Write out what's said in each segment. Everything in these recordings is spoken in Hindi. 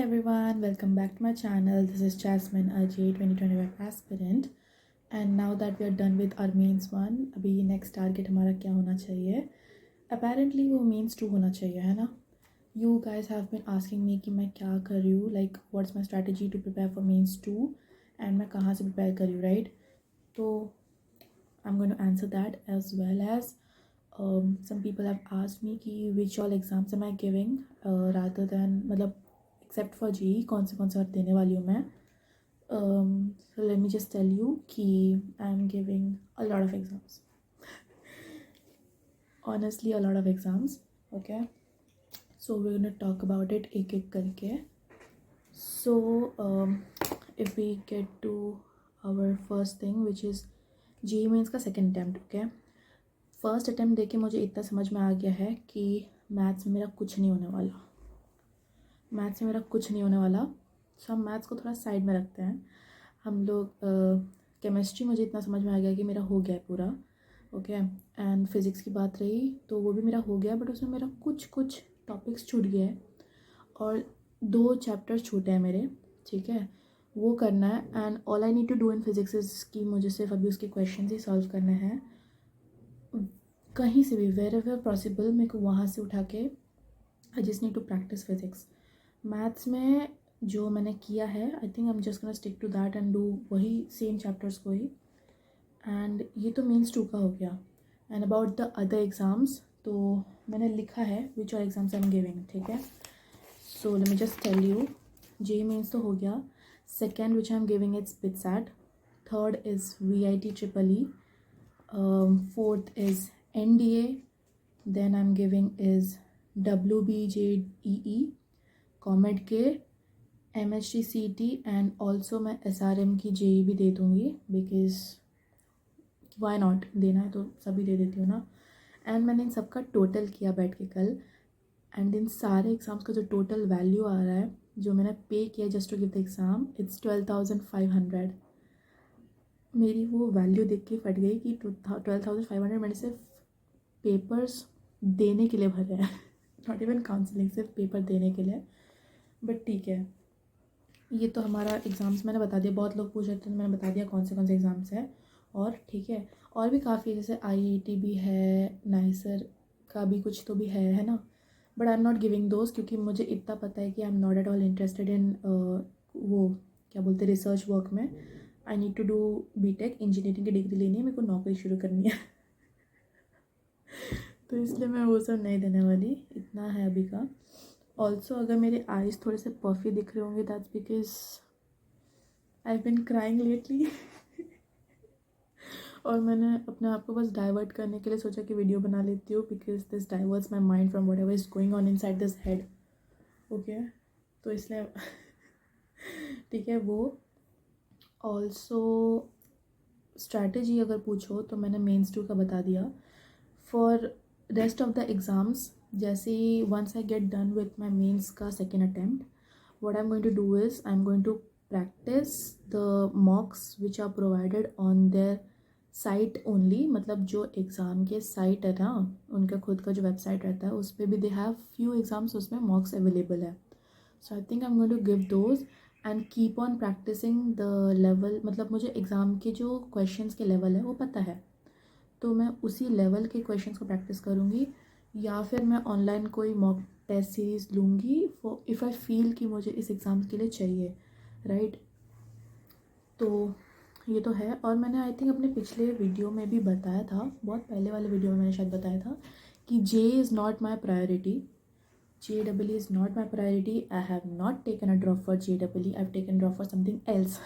everyone, welcome back to my channel. This is Jasmine, a J 2025 aspirant. And now that we are done with our mains one, अभी next target हमारा क्या होना चाहिए? Apparently वो means 2 होना चाहिए है ना? You guys have been asking me कि मैं क्या कर रही हूँ, like what's my strategy to prepare for means 2 and मैं कहाँ से prepare कर रही हूँ, right? तो I'm going to answer that as well as some people have asked me कि which all exams am I giving rather than मतलब except for GE कौन से और देने वाली हूँ मैं. So let me just tell you कि I am giving a lot of exams. Honestly, a lot of exams. Okay. So we're gonna talk about it एक एक करके. So if we get to our first thing which is GE mains का second attempt. Okay. First attempt देके मुझे इतना समझ में आ गया है कि मैथ्स में मेरा कुछ नहीं होने वाला. सो हम मैथ्स को थोड़ा साइड में रखते हैं. हम लोग केमिस्ट्री मुझे इतना समझ में आ गया कि मेरा हो गया है पूरा. ओके. एंड फिज़िक्स की बात रही तो वो भी मेरा हो गया, बट उसमें मेरा कुछ टॉपिक्स छूट गए हैं और 2 चैप्टर्स छूटे हैं मेरे. ठीक है, वो करना है. And all I need to do in physics is कि मुझे सिर्फ अभी उसके क्वेश्चन ही सॉल्व करने हैं. कहीं से भी वेर एवर पॉसिबल मेरे को वहाँ से उठा के I just need to practise physics. Maths में जो मैंने किया है I think I am just gonna stick to that and do वही सेम चैप्टर्स को ही. एंड ये तो मीन्स 2 का हो गया. And about the other exams तो मैंने लिखा है which are exams I am giving. ठीक है, so let me just tell you. J mains तो हो गया. Second which I am giving it's BITSAT. Third is VIT EEE. Fourth is NDA. then I'm giving is WBJEE, COMEDK, MHT CT and also मैं SRM की JE भी दे दूँगी बिकॉज वाई नॉट, देना है तो सभी दे देती हूँ ना. एंड मैंने इन सबका टोटल किया बैठ के कल. एंड इन सारे एग्ज़ाम्स का जो टोटल वैल्यू आ रहा है जो मैंने पे किया just to give the exam, it's 12,500. मेरी वो वैल्यू देख के फट गई कि 12,500 मैंने सिर्फ पेपर्स देने के लिए भरे हैं, नॉट इवन काउंसलिंग, सिर्फ पेपर देने के लिए. बट ठीक है, ये तो हमारा एग्ज़ाम्स मैंने बता दिया. बहुत लोग पूछ रहे थे तो मैंने बता दिया कौन से एग्ज़ाम्स हैं. और ठीक है, और भी काफ़ी जैसे IIT भी है, नाइसर का भी कुछ तो भी है ना. But I am not giving those क्योंकि मुझे इतना पता है कि I am not at all interested in वो क्या बोलते हैं रिसर्च वर्क में. I need to do BTech, engineering की डिग्री लेनी है, मेरे को नौकरी शुरू करनी है. तो इसलिए मैं वो सब नहीं देने वाली. इतना है अभी का. ऑल्सो अगर मेरे आईज थोड़े से पफी दिख रहे होंगे that's because I have been crying lately. और मैंने अपने आप को बस डाइवर्ट करने के लिए सोचा कि वीडियो बना लेती हूँ because this diverts my mind from whatever is going on inside this head. Okay, तो इसलिए ठीक है. वो ऑल्सो स्ट्रैटेजी अगर पूछो तो मैंने मेंस 2 का बता दिया. For rest of the exams जैसे ही once I get done with my mains का second attempt, what I am going to do is I am going to practice the mocks which are provided on their site only. मतलब जो एग्ज़ाम के साइट है ना, उनका खुद का जो वेबसाइट रहता है उस पर भी दे हैव फ्यू एग्ज़ाम्स, उसमें मॉक्स अवेलेबल है. So I think I am going to give those and keep on practising the level. मतलब मुझे एग्ज़ाम के जो क्वेश्चंस के लेवल है वो पता है, तो मैं उसी लेवल के क्वेश्चंस को प्रैक्टिस करूँगी. या फिर मैं ऑनलाइन कोई मॉक टेस्ट सीरीज़ लूँगी फॉर इफ़ आई फील कि मुझे इस एग्ज़ाम के लिए चाहिए, राइट. तो ये तो है. और मैंने आई थिंक अपने पिछले वीडियो में भी बताया था, बहुत पहले वाले वीडियो में मैंने शायद बताया था कि J is not my priority. JEE is not my priority. I have not taken a drop for JEE. I have taken drop for something else.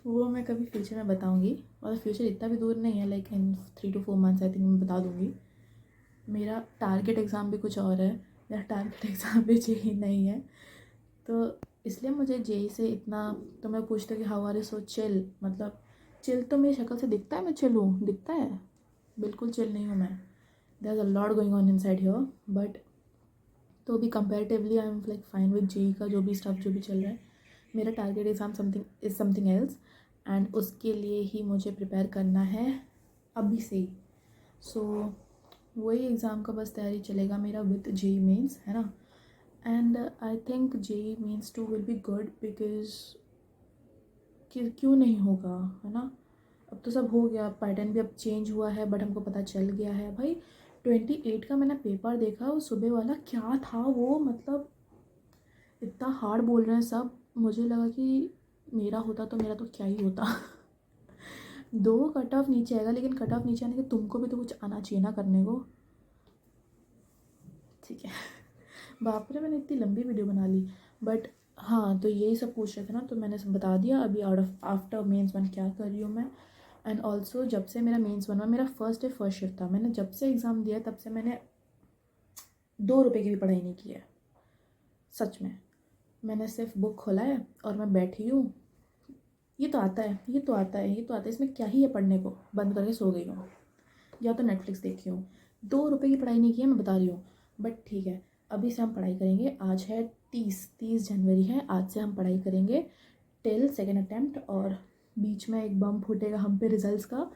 वो मैं कभी फ्यूचर में बताऊँगी. और फ्यूचर इतना भी दूर नहीं है, like in 3 to 4 months I think मैं बता दूँगी. मेरा टारगेट एग्ज़ाम भी कुछ और है. मेरा टारगेट एग्ज़ाम भी JEE नहीं है. तो इसलिए मुझे JEE से इतना, तो मैं पूछती हूँ कि how are you so chill. मतलब चिल तो मेरी शक्ल से दिखता है मैं चिल हूँ, दिखता है. बिल्कुल चिल नहीं हूँ मैं. There is a lot going on inside here. But तो भी comparatively I am like fine with JEE का जो भी स्टफ जो भी चल रहा है. मेरा target exam something else and उसके लिए ही मुझे प्रिपेयर करना है अभी से ही. सो वही एग्ज़ाम का बस तैयारी चलेगा मेरा विद JEE मेंस, है ना. And I think JEE Mains 2 will be good because क्यों नहीं होगा, है ना। अब तो सब हो गया, पैटर्न भी अब चेंज हुआ है, बट हमको पता चल गया है भाई। 28 का मैंने पेपर देखा, वो सुबह वाला क्या था वो, मतलब इतना हार्ड बोल रहे हैं सब। मुझे लगा कि मेरा होता तो मेरा तो क्या ही होता। 2 कट ऑफ नीचे आएगा, लेकिन कट ऑफ नीचे आने के तुमको भी तो कुछ आना चाहिए ना करने को। ठीक है। बाप रे, मैंने इतनी लंबी वीडियो बना ली। बट हाँ, तो यही सब पूछ रहे थे ना, तो मैंने सब बता दिया। अभी आफ्टर मेंस 1 क्या कर रही हूँ मैं। एंड ऑल्सो जब से मेरा मेंस 1 हुआ, मेरा फर्स्ट डे फर्स्ट शिफ्ट था, मैंने जब से एग्ज़ाम दिया तब से मैंने 2 रुपये की भी पढ़ाई नहीं की है, सच में। मैंने सिर्फ बुक खोला है और मैं बैठी हूँ, ये तो आता है, ये तो आता है, ये तो आता है, इसमें क्या ही है पढ़ने को, बंद करके सो गई हूँ या तो नेटफ्लिक्स देखी हूँ। 2 रुपये की पढ़ाई नहीं की है, मैं बता रही हूँ। बट ठीक है, अभी से हम पढ़ाई करेंगे। आज है 30 जनवरी है, आज से हम पढ़ाई करेंगे टिल सेकेंड अटैम्प्ट, और बीच में एक बम फूटेगा हम पे रिजल्ट्स का,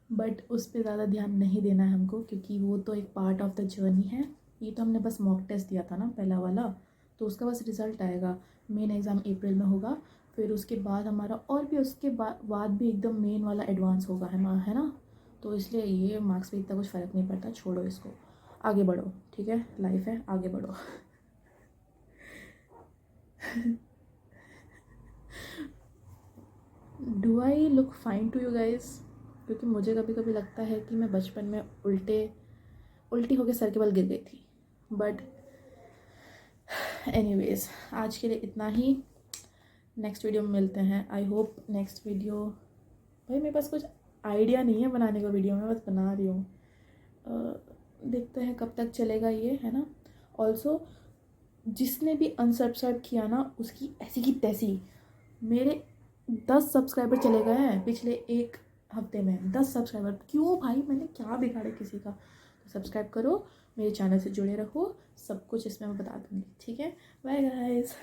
बट उस पर ज़्यादा ध्यान नहीं देना है हमको, क्योंकि वो तो एक पार्ट ऑफ द जर्नी है। ये तो हमने बस मॉक टेस्ट दिया था ना पहला वाला, तो उसका बस रिज़ल्ट आएगा। मेन एग्ज़ाम अप्रैल में होगा, फिर उसके बाद हमारा, और भी उसके बाद भी एकदम मेन वाला एडवांस होगा, है ना। तो इसलिए ये मार्क्स पे इतना कुछ फ़र्क नहीं पड़ता, छोड़ो इसको, आगे बढ़ो, ठीक है, लाइफ है, आगे बढ़ो। Do I look fine to you guys? क्योंकि मुझे कभी कभी लगता है कि मैं बचपन में उल्टी होकर सर के बल गिर गई थी। बट एनीवेज, आज के लिए इतना ही। नेक्स्ट वीडियो में मिलते हैं। आई होप नेक्स्ट वीडियो, भाई मेरे पास कुछ आइडिया नहीं है बनाने का वीडियो, मैं बस बना रही हूँ। देखते हैं कब तक चलेगा ये, है ना। ऑल्सो जिसने भी अनसब्सक्राइब किया ना, उसकी ऐसी की तैसी। मेरे 10 सब्सक्राइबर चले गए हैं पिछले 1 हफ्ते में। 10 सब्सक्राइबर, क्यों भाई, मैंने क्या बिगाड़ा किसी का। तो सब्सक्राइब करो, मेरे चैनल से जुड़े रहो, सब कुछ इसमें मैं बता दूँगी, ठीक है। Bye guys.